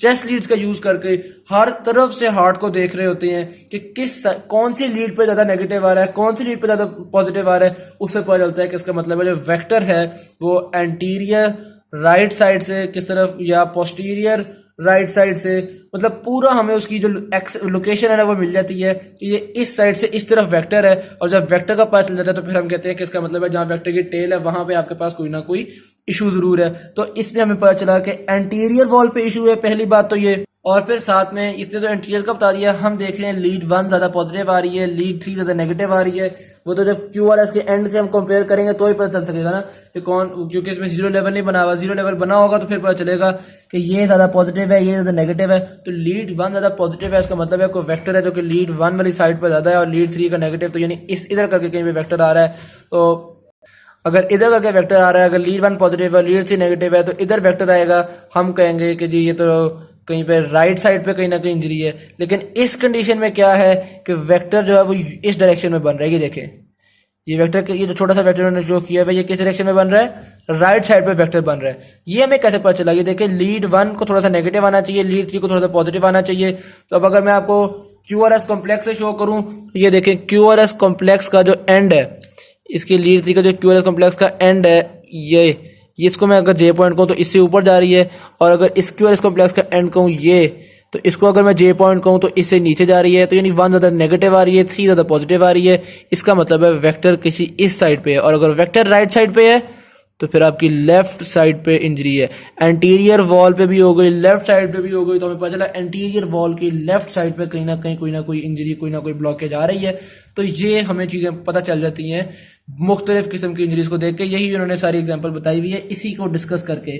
चेस्ट लीड्स का यूज करके हर तरफ से हार्ट को देख रहे होते हैं कि कौन सी लीड पे ज़्यादा नेगेटिव आ रहा है, कौन सी लीड पे ज़्यादा पॉजिटिव आ रहा है। उससे पता चलता है कि इसका मतलब है जो वेक्टर है वो एंटीरियर राइट साइड से किस तरफ या पोस्टीरियर राइट साइड से, मतलब पूरा हमें उसकी जो लोकेशन है ना वो मिल जाती है कि ये इस साइड से इस तरफ वेक्टर है। और जब वेक्टर का पता चल जाता है तो फिर हम कहते हैं कि इसका मतलब है जहाँ वेक्टर की टेल है वहां पे आपके पास कोई ना कोई इशू जरूर है। तो इसमें हमें पता चला कि एंटीरियर वॉल पे इशू है, पहली बात तो ये। और फिर साथ में इसने तो एंटीरियर का बता दिया, हम देख लें लीड 1 ज़्यादा पॉजिटिव आ रही है, लीड 3 ज़्यादा नेगेटिव आ रही है। वो तो जब QRS के एंड से हम कंपेयर करेंगे तो ही पता चल सकेगा ना कि कौन, क्योंकि इसमें जीरो लेवल नहीं बना हुआ। जीरो लेवल बना होगा तो फिर पता चलेगा कि ये ज़्यादा पॉजिटिव है, ये ज़्यादा नेगेटिव है। तो लीड 1 ज़्यादा पॉजिटिव है, इसका मतलब है कोई वेक्टर है जो कि लीड 1 वाली साइड पर ज़्यादा है, और लीड 3 का नेगेटिव, तो यानी इधर करके कहीं भी वेक्टर आ रहा है। तो अगर इधर करके वेक्टर आ रहा है, अगर लीड 1 पॉजिटिव है, लीड 3 नेगेटिव है, तो इधर वेक्टर आएगा, हम कहेंगे कि जी ये तो कहीं पे राइट साइड पे कहीं ना कहीं इंजरी है। लेकिन इस कंडीशन में क्या है कि वेक्टर जो है वो इस डायरेक्शन में बन रहा है। ये देखें, ये वेक्टर, ये जो छोटा सा वेक्टर उन्होंने शो किया है ये किस डायरेक्शन में बन रहा है, राइट साइड पे वेक्टर बन रहा है। ये हमें कैसे पता चला? ये देखें, लीड 1 को थोड़ा सा नेगेटिव आना चाहिए, लीड 3 को थोड़ा सा पॉजिटिव आना चाहिए। तो अब अगर मैं आपको QRS कॉम्प्लेक्स से शो करूं तो ये देखें, QRS कॉम्प्लेक्स का जो एंड है, इसके लीड 3 का जो QRS कॉम्प्लेक्स का एंड है, ये इसको मैं अगर J पॉइंट कहूँ तो इससे ऊपर जा रही है, और अगर इस QRS कॉम्प्लेक्स का एंड कहूँ ये, तो इसको अगर मैं J पॉइंट कहूँ तो इससे नीचे जा रही है। तो यानी 1 ज़्यादा नेगेटिव आ रही है, 3 ज़्यादा पॉजिटिव आ रही है। इसका मतलब है वेक्टर किसी इस साइड पे है, और अगर वेक्टर राइट साइड पे है तो फिर आपकी लेफ्ट साइड पे इंजरी है। एंटीरियर वॉल पे भी हो गई, लेफ्ट साइड पे भी हो गई, तो हमें पता चला एंटीरियर वॉल की लेफ्ट साइड पे कहीं ना कोई इंजरी, कोई ना कोई ब्लॉकेज आ रही है। तो ये हमें चीज़ें पता चल जाती हैं मुख्तलिफ किस्म की इंजरीज को देख के। यही उन्होंने सारी एग्जाम्पल बताई हुई है इसी को डिस्कस करके।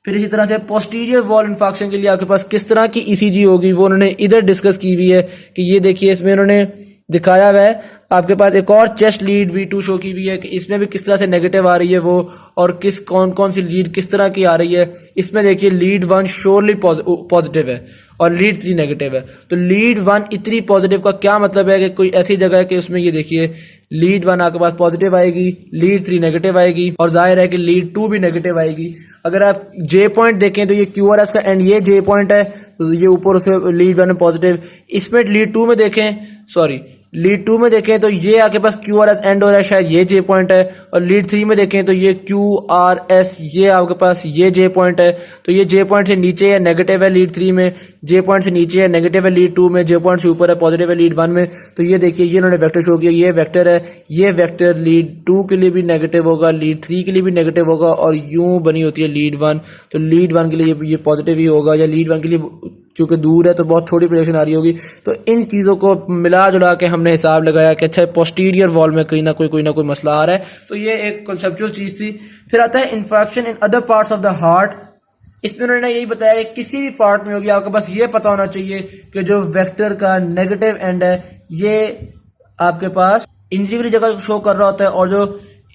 फिर इसी तरह से पोस्टीरियर वॉल इन्फेक्शन के लिए आपके पास किस तरह की ECG होगी वो उन्होंने इधर डिस्कस की हुई है कि ये देखिए, इसमें उन्होंने दिखाया हुआ है आपके पास एक और चेस्ट लीड V2 शो की हुई है कि इसमें भी किस तरह से नेगेटिव आ रही है वो, और कौन कौन सी लीड किस तरह की आ रही है। इसमें देखिए लीड 1 श्योरली पॉजिटिव है और लीड 3 नेगेटिव है। तो लीड 1 इतनी पॉजिटिव का क्या मतलब है कि कोई ऐसी जगह है कि उसमें ये देखिए लीड 1 आपके पास पॉजिटिव आएगी, लीड 3 नेगेटिव आएगी, और जाहिर है कि लीड 2 भी नेगेटिव आएगी। अगर आप J पॉइंट देखें तो ये QRS का एंड ये J पॉइंट है, तो ये ऊपर से लीड 1 में पॉजिटिव। इसमें लीड 2 में देखें, सॉरी लीड 2 में देखें तो ये आपके पास QRS एंड हो रहा है, शायद ये J पॉइंट है। और लीड 3 में देखें तो ये QRS, ये आपके पास ये J पॉइंट है। तो ये J पॉइंट से नीचे है, नेगेटिव है लीड 3 में, J पॉइंट से नीचे है, नेगेटिव है लीड 2 में, J पॉइंट से ऊपर है, पॉजिटिव है लीड 1 में। तो ये देखिए, ये इन्होंने वेक्टर शो किया, ये वेक्टर है, ये वेक्टर लीड 2 के लिए भी नेगेटिव होगा, लीड 3 के लिए भी नेगेटिव होगा, और यूं बनी होती है लीड 1। तो लीड 1 के लिए ये पॉजिटिव ही होगा, या लीड 1 के लिए चूंकि दूर है तो बहुत थोड़ी प्रोजेक्शन आ रही होगी। तो इन चीज़ों को मिला जुला के हमने हिसाब लगाया कि अच्छा पोस्टीरियर वॉल में कोई ना कोई मसला आ रहा है। तो ये एक कॉन्सेप्चुअल चीज़ थी। फिर आता है infection in other parts of the heart. इसमें उन्होंने यही बताया कि किसी भी पार्ट में होगी, आपके पास ये पता होना चाहिए कि जो वेक्टर का नेगेटिव एंड है ये आपके पास इंजरी वाली जगह शो कर रहा होता है, और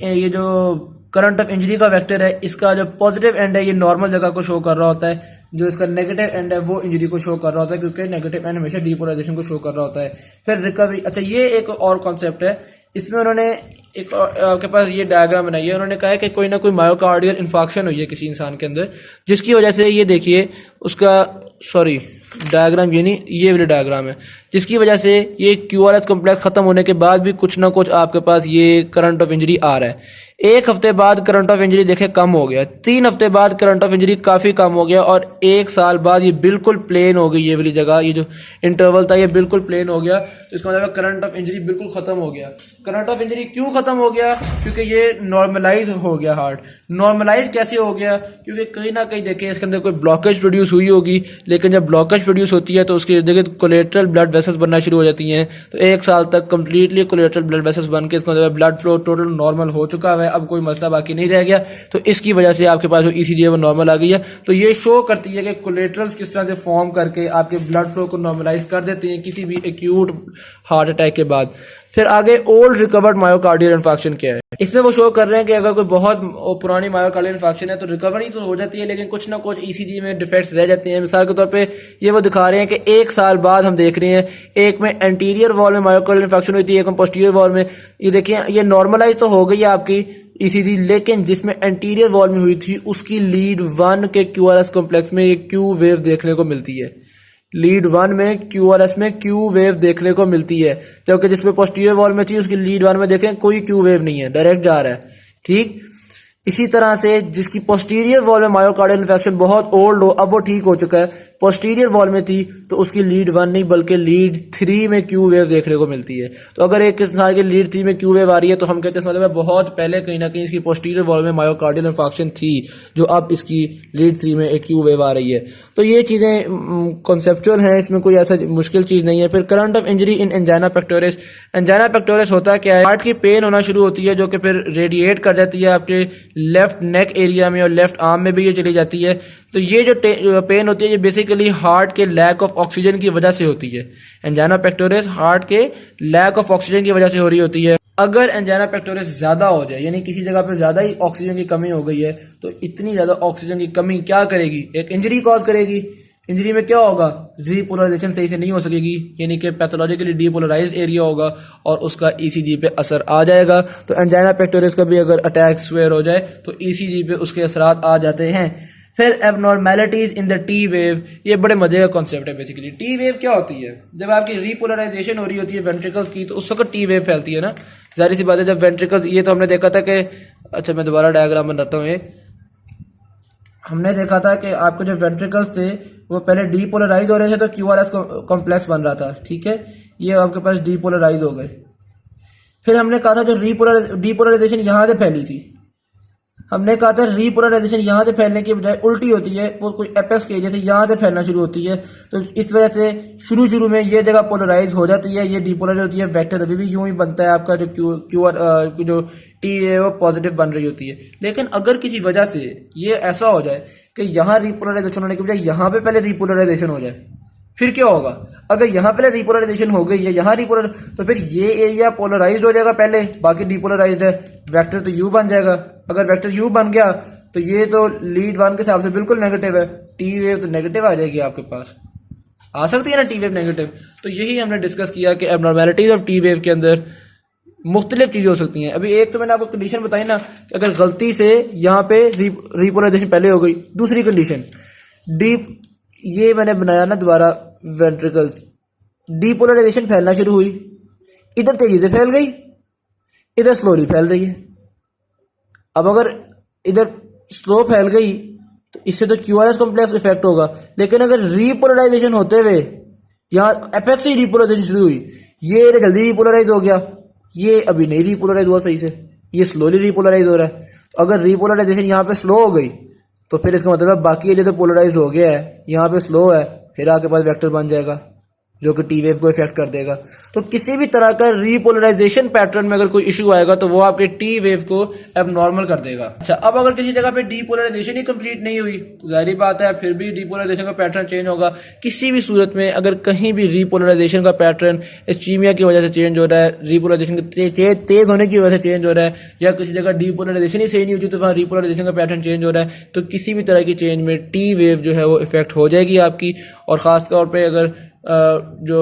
ये जो करंट ऑफ इंजरी का वेक्टर है इसका जो पॉजिटिव एंड है ये नॉर्मल जगह को शो कर रहा होता है, जो इसका नेगेटिव एंड है वो इंजरी को शो कर रहा होता है, क्योंकि नेगेटिव एंड हमेशा डीपोलराइजेशन को शो कर रहा होता है। फिर रिकवरी, अच्छा ये एक और कॉन्सेप्ट है। इसमें उन्होंने एक आपके पास ये डायग्राम बनाई है। उन्होंने कहा है कि कोई ना कोई मायोकार्डियल इन्फेक्शन हुई है किसी इंसान के अंदर, जिसकी वजह से ये देखिए उसका, सॉरी डायग्राम ये नहीं, ये वाली डायग्राम है, जिसकी वजह से ये QRS कॉम्प्लेक्स खत्म होने के बाद भी कुछ ना कुछ आपके पास ये करंट ऑफ इंजरी आ रहा है। एक हफ्ते बाद करंट ऑफ इंजरी देखे कम हो गया, 3 हफ्ते बाद करंट ऑफ इंजरी काफ़ी कम हो गया, और 1 साल बाद ये बिल्कुल प्लेन हो गई। ये वाली जगह, ये जो इंटरवल था, ये बिल्कुल प्लेन हो गया। तो इसका मतलब करंट ऑफ इंजरी बिल्कुल ख़त्म हो गया। करंट ऑफ इंजरी क्यों ख़त्म हो गया? क्योंकि ये नॉर्मलाइज हो गया हार्ट। नॉर्मलाइज कैसे हो गया? क्योंकि कहीं ना कहीं देखें इसके अंदर कोई ब्लॉकेज प्रोड्यूस हुई होगी, लेकिन जब ब्लॉकेज प्रोड्यूस होती है तो उसके देखिए कोलेटरल ब्लड वेसल्स बनना शुरू हो जाती हैं। तो 1 साल तक कंप्लीटली कोलेटरल ब्लड वेसल्स बन के इसका मतलब ब्लड फ्लो टोटल नॉर्मल हो चुका है, अब कोई मसला बाकी नहीं रह गया। तो इसकी वजह से आपके पास जो ईसीजी है वो नॉर्मल आ गई है। तो ये शो करती है कि कोलेटरल्स किस तरह से फॉर्म करके आपके ब्लड फ्लो को नॉर्मलाइज कर देते हैं किसी भी एक्यूट हार्ट अटैक के बाद। फिर आगे ओल्ड रिकवर्ड मायोकार्डियल इन्फेक्शन क्या है? इसमें वो शो कर रहे हैं कि अगर कोई बहुत पुरानी मायोकार्डियल इन्फेक्शन है तो रिकवरी तो हो जाती है, लेकिन कुछ ना कुछ ईसीजी में डिफेक्ट्स रह जाते हैं। मिसाल के तौर पे ये वो दिखा रहे हैं कि 1 साल बाद हम देख रहे हैं, एक में एंटीरियर वॉल में मायोकार्डियल इन्फेक्शन हुई थी, एक में पोस्टीरियर वॉल में। ये देखिए ये नॉर्मलाइज तो हो गई है आपकी ईसीजी, लेकिन जिसमें एंटीरियर वॉल में हुई थी उसकी लीड 1 के क्यूआरएस कॉम्प्लेक्स में ये क्यू वेव देखने को मिलती है। लीड 1 में क्यूआरएस में क्यू वेव देखने को मिलती है, जबकि जिसमें पोस्टीरियर वॉल में थी उसकी लीड 1 में देखें कोई क्यू वेव नहीं है, डायरेक्ट जा रहा है। ठीक इसी तरह से जिसकी पोस्टीरियर वॉल में मायोकार्डियल इन्फेक्शन बहुत ओल्ड हो, अब वो ठीक हो चुका है, पोस्टीरियर वॉल में थी तो उसकी लीड 1 नहीं बल्कि लीड 3 में क्यू वेव देखने को मिलती है। तो अगर एक इंसान की लीड 3 में क्यू वेव आ रही है तो हम कहते हैं मतलब बहुत पहले कहीं ना कहीं इसकी पोस्टीरियर वॉल में मायोकार्डियल इन्फेक्शन थी, जो अब इसकी लीड 3 में एक क्यू वेव आ रही है। तो ये चीज़ें कॉन्सेप्चुअल हैं, इसमें कोई ऐसा मुश्किल चीज़ नहीं है। फिर current of injury in angina pectoris. Angina pectoris होता है क्या है? हार्ट की पेन होना शुरू होती है जो कि फिर रेडिएट कर जाती है आपके लेफ्ट नेक एरिया में और लेफ्ट आर्म में भी ये चली जाती है। तो ये जो पेन होती है ये बेसिकली हार्ट के लैक ऑफ ऑक्सीजन की वजह से होती है। एंजाइना पेक्टोरिस हार्ट के लैक ऑफ ऑक्सीजन की वजह से हो रही होती है। अगर एंजाइना पेक्टोरिस ज़्यादा हो जाए, यानी किसी जगह पर ज़्यादा ही ऑक्सीजन की कमी हो गई है, तो इतनी ज़्यादा ऑक्सीजन की कमी क्या करेगी? एक इंजरी कॉज करेगी। इंजरी में क्या होगा? रीपोलराइजेशन सही से नहीं हो सकेगी, यानी कि पैथोलॉजिकली डीपोलराइज एरिया होगा और उसका ईसीजी पे असर आ जाएगा। तो एंजाइना पेक्टोरिस का भी अगर अटैक स्वेयर हो जाए तो ईसीजी पे उसके असरात आ जाते हैं। फिर abnormalities in the T wave, ये बड़े मजे का कॉन्सेप्ट है। बेसिकली टी वेव क्या होती है? जब आपकी रीपोलराइजेशन हो रही होती है वेंट्रिकल्स की तो उस वक्त टी वेव फैलती है ना, जाहिर सी बात है। जब वेंट्रिकल्स, ये तो हमने देखा था कि, अच्छा मैं दोबारा डायग्राम बनाता हूँ, एक हमने देखा था कि आपके जो वेंट्रिकल्स थे वो पहले डीपोलराइज हो रहे थे तो क्यूआरएस कॉम्प्लेक्स बन रहा था, ठीक है, ये आपके पास डीपोलराइज हो गए। फिर हमने कहा था जो डीपोलराइजेशन यहाँ से फैली थी, हमने कहा था रीपोलराइजेशन यहाँ से फैलने की बजाय उल्टी होती है, वो कोई एपेक्स के एरिया से यहाँ से फैलना शुरू होती है। तो इस वजह से शुरू में ये जगह पोलराइज हो जाती है, ये डीपोलराइज होती है। वेक्टर अभी भी यूं ही बनता है आपका, जो जो टी है वो पॉजिटिव बन रही होती है। लेकिन अगर किसी वजह से ये ऐसा हो जाए कि यहाँ रीपोलराइजेशन होने के बजाय यहाँ पे पहले रीपोलराइजेशन हो जाए, फिर क्या होगा? अगर यहाँ पहले रीपोलराइजेशन हो गई है, यहाँ रीपोलर, तो फिर ये एरिया पोलराइज्ड हो जाएगा पहले, बाकी डीपोलराइज्ड है। वेक्टर तो यू बन जाएगा। अगर वेक्टर यू बन गया तो ये तो लीड 1 के हिसाब से बिल्कुल नेगेटिव है, टी वेव तो नेगेटिव आ जाएगी आपके पास, आ सकती है ना टी वेव नेगेटिव। तो यही हमने डिस्कस किया कि एबनॉर्मेलिटीज ऑफ टी वेव के अंदर मुख्तलिफ चीज़ें हो सकती हैं। अभी एक तो मैंने आपको कंडीशन बताई ना कि अगर गलती से यहाँ पे रीपोलराइजेशन पहले हो गई। दूसरी कंडीशन ये मैंने बनाया ना दोबारा, वेंट्रिकल्स डीपोलराइजेशन फैलना शुरू हुई, इधर तेजी से फैल गई, इधर स्लोली फैल रही है। अब अगर इधर स्लो फैल गई तो इससे तो क्यूआरएस कॉम्प्लेक्स इफेक्ट होगा, लेकिन अगर रीपोलराइजेशन होते हुए यहाँ एपेक्स से रीपोलराइजेशन शुरू हुई, ये जल्दी रीपोलराइज हो गया, ये अभी नहीं रीपोलराइज हुआ सही से, ये स्लोली रीपोलराइज हो रहा है। तो अगर रीपोलराइजेशन यहाँ पे स्लो हो गई तो फिर इसका मतलब बाकी एरिया तो पोलराइज हो गया है, यहाँ पे स्लो है, फिर आपके पास वेक्टर बन जाएगा जो कि टी वेव को इफेक्ट कर देगा। तो किसी भी तरह का रीपोलराइजेशन पैटर्न में अगर कोई इशू आएगा तो वो आपके टी वेव को एबनॉर्मल कर देगा। अच्छा, अब अगर किसी जगह पे डीपोलराइजेशन ही कंप्लीट नहीं हुई तो जाहिर बात है फिर भी डीपोलराइजेशन का पैटर्न चेंज होगा। किसी भी सूरत में अगर कहीं भी रीपोलराइजेशन का पैटर्न इस्कीमिया की वजह से चेंज हो रहा है, रीपोलराइजेशन तेज होने की वजह से चेंज हो रहा है, या किसी जगह डीपोलराइजेशन ही सही नहीं होती तो वहाँ रीपोलराइजेशन का पैटर्न चेंज हो रहा है, तो किसी भी तरह की चेंज में टी वेव जो है वो इफेक्ट हो जाएगी आपकी। और ख़ास तौर पर अगर जो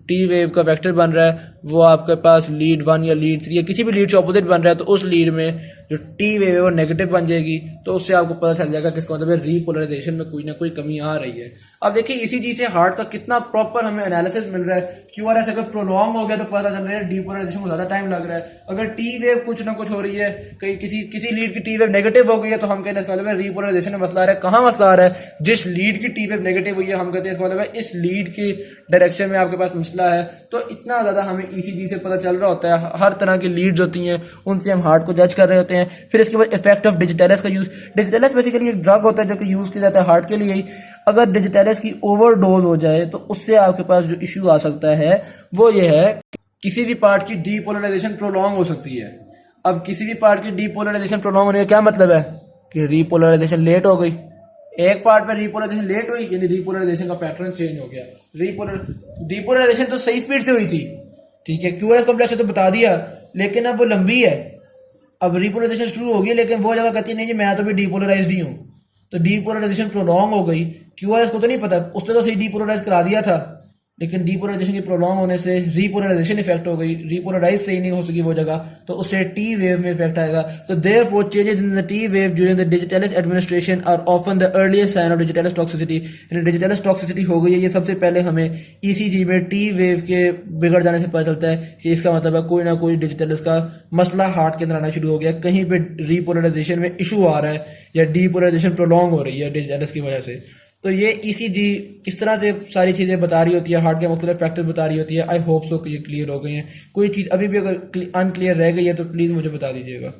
टी वेव का वेक्टर बन रहा है वो आपके पास लीड 1 या लीड 3 या किसी भी लीड से ऑपोजिट बन रहा है, तो उस लीड में जो टी वेव है वो नेगेटिव बन जाएगी। तो उससे आपको पता चल जाएगा कि इसका मतलब रीपोलराइजेशन में कोई ना कोई कमी आ रही है। अब देखिए ईसीजी से हार्ट का कितना प्रॉपर हमें एनालिसिस मिल रहा है। क्यूआरएस अगर प्रोलॉन्ग हो गया तो पता चल रहा है डीपोलराइजेशन को ज़्यादा टाइम लग रहा है। अगर टी वेव कुछ ना कुछ हो रही है, कहीं किसी लीड की टी वेव नेगेटिव हो गई है तो हम कहते हैं इसका मतलब है रीपोलराइजेशन में मसला आ रहा है। कहाँ मसला आ रहा है? जिस लीड की टी वेव नेगेटिव हुई है हम कहते हैं इसका मतलब है इस लीड की डायरेक्शन में आपके पास मसला है। तो इतना ज़्यादा हमें ईसीजी से पता चल रहा होता है। हर तरह की लीड्स होती हैं उनसे हम हार्ट को जज कर रहे होते हैं। फिर इसके बाद इफेक्ट ऑफ डिजिटलिस का यूज़। डिजिटलिस बेसिकली एक ड्रग होता है जो कि यूज़ किया जाता है हार्ट के लिए ही। अगर डिजिटलिस की ओवरडोज हो जाए तो उससे आपके पास जो इश्यू आ सकता है वो ये है किसी भी पार्ट की डीपोलराइजेशन प्रोलॉन्ग हो सकती है। अब किसी भी पार्ट की डीपोलराइजेशन प्रोलॉन्ग होने का क्या मतलब है कि रीपोलराइजेशन लेट हो गई। एक पार्ट पर रीपोलराइजेशन लेट हुई यानी रीपोलराइजेशन का पैटर्न चेंज हो गया। डीपोलराइजेशन तो सही स्पीड से हुई थी, ठीक है, क्यूआरएस कॉम्प्लेक्स तो बता दिया, लेकिन अब वो लंबी है। अब रीपोलराइजेशन शुरू होगी लेकिन वो जगह कहती नहीं जी मैं तो भी डीपोलराइज्ड ही हूँ, तो डीपोलराइजेशन प्रोलॉन्ग हो गई। क्यूआरएस को तो नहीं पता, उसने तो सही डीपोलराइज करा दिया था, लेकिन डीपोलराइजेशन की प्रोलॉन्ग होने से रीपोलराइजेशन इफेक्ट हो गई। रीपोलराइज सही नहीं हो सकी वो जगह, तो उससे टी वेव में इफेक्ट आएगा। तो therefore changes in the T wave during the digitalis administration are often the earliest sign of digitalis toxicity. यानी डिजिटलिस टॉक्सिसिटी हो गई है, ये सबसे पहले हमें ईसीजी में टी वेव के बिगड़ जाने से पता चलता है कि इसका मतलब है कोई ना कोई डिजिटलिस का मसला हार्ट के अंदर आना शुरू हो गया, कहीं पे रीपोलराइजेशन में इशू आ रहा है या डीपोलराइजेशन प्रोलॉन्ग हो रही है डिजिटलिस की वजह से। तो ये ईसीजी किस तरह से सारी चीज़ें बता रही होती है, हार्ट के मुख्तलिफ फैक्टर बता रही होती है। आई होप सो कि ये क्लियर हो गई हैं। कोई चीज़ अभी भी अगर अनक्लियर रह गई है तो प्लीज़ मुझे बता दीजिएगा।